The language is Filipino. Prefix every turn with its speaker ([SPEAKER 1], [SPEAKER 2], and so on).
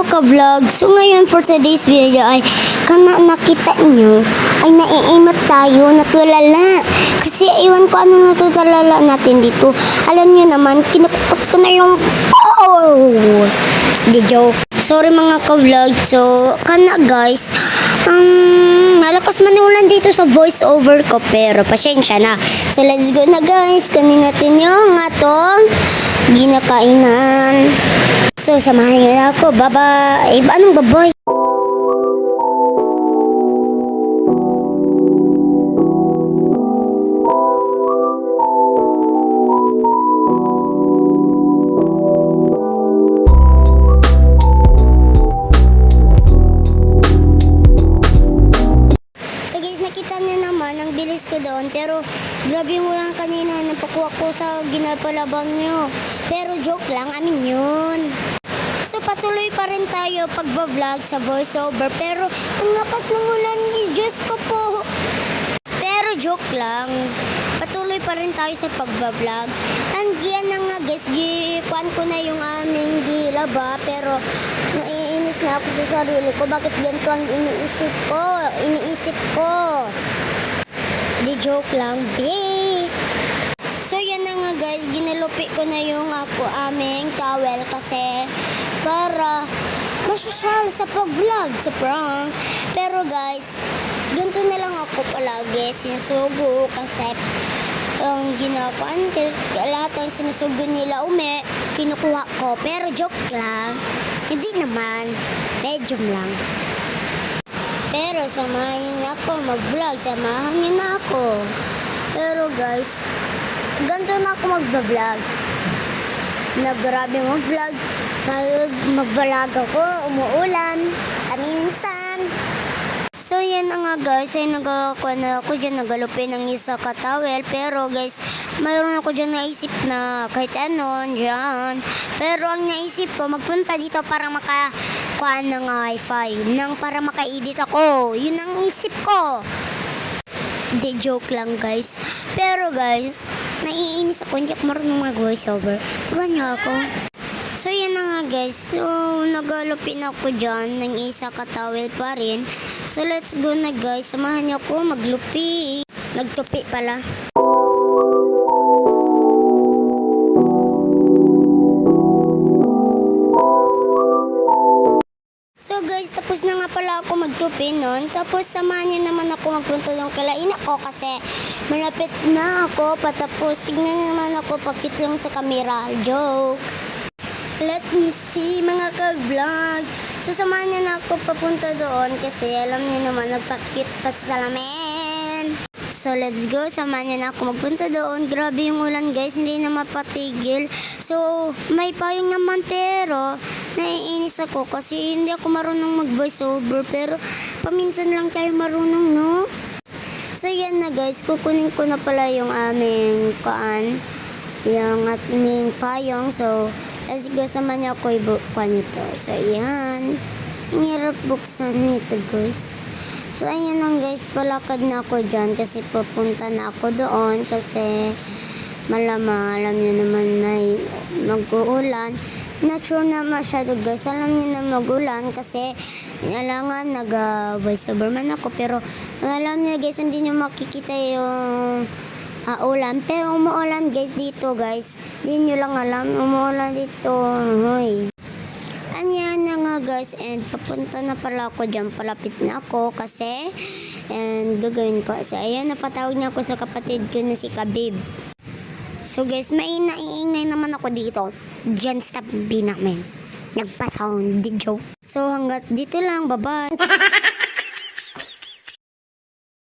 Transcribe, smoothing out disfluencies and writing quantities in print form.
[SPEAKER 1] mga ka-vlog, so ngayon for today's video ay nakita nyo ay naiimot tayo, natulala. Kasi iwan ko ano natutulala natin dito. Alam nyo naman, kinapukot ko na yung di joke. Sorry mga ka-vlog, so guys, malakas man ulan dito sa voice over ko pero pasensya na. So let's go na guys, kanin natin yung atong ginakainan. So samahan nyo na ako, bye-bye. Anong baboy? Bilis ko doon, pero grabe mo lang kanina, napakuha ko sa ginapalabang nyo. Pero joke lang, amin yun. So patuloy pa rin tayo pagbablog sa voiceover, pero ang lakas ng ulan, Diyos ko po. Pero joke lang, patuloy pa rin tayo sa pagbablog. And yan na nga guys, gikuan ko na yung aming gilaba, pero naiinis na ako sa sarili ko. Bakit ganito ang iniisip ko? Di joke lang, babe. So yan na nga guys, ginalupi ko na yung aming towel kasi para masyal sa pag-vlog, sa prank. Pero guys, ganito na lang ako palagi, sinusugo kasi ginapaan, lahat ng sinusugo nila kinukuha ko. Pero joke lang, hindi naman, medium lang. Pero samahan niyo na ako mag-vlog, samahan niyo na ako. Pero guys, ganito na ako mag-vlog. Grabe mag-vlog. Mag-vlog ako, umuulan, minsan. So yan na nga guys, ay nagakuha na ako dyan, nagalupi ng isa katawel. Pero guys, mayroon ako dyan naisip na kahit ano, dyan. Pero ang naisip ko, magpunta dito para makakuha ng wifi, para maka-edit ako. Yun ang isip ko. Hindi, joke lang guys. Pero guys, naiinis ako, hindi ako marunong mag-voiceover. Turuan niyo ako. So yan na nga guys, so nagalupi na ako dyan ng isa katawel pa rin. So let's go na guys, samahan niyo ako maglupi. Nagtupi pala. So guys, tapos na nga pala ako magtupi nun. Tapos samahan niyo naman ako magpunta yung kalaina ko kasi malapit na ako patapos. Tignan niyo naman ako pakit lang sa camera. Joke. Let me see mga ka-vlog. So samahan niyo na ako papunta doon kasi alam niyo naman nagpakit pa sa salamin. So let's go, samahan niyo na ako magpunta doon. Grabe yung ulan guys, hindi na mapatigil. So may payong naman pero naiinis ako kasi hindi ako marunong mag-voiceover. Pero paminsan lang tayo marunong, no? So yan na guys, kukunin ko na pala yung aming yung aming payong. So let's go, samahan niyo ako ibukwan nito. So ayan, ang hirap buksan nito guys. So ayan lang guys, palakad na ako dyan kasi pupunta na ako doon kasi malamang alam niyo naman na mag-uulan. Not sure na masyado guys, alam niyo na mag-ulan kasi alangan nag-voiceover man ako, pero alam niyo guys, hindi niyo makikita yung ulan. Pero umuulan guys dito guys, hindi nyo lang alam, umuulan dito. Hoy. Anyan na nga guys, and papunta na pala ako dyan, palapit na ako kasi and gagawin ko. So ayan, napatawag niya ako sa kapatid ko na si Kabib. So guys, maiingay naman ako dito dyan sa tabi namin, nagpa-sound, di joke. So hanggat dito lang, bye bye.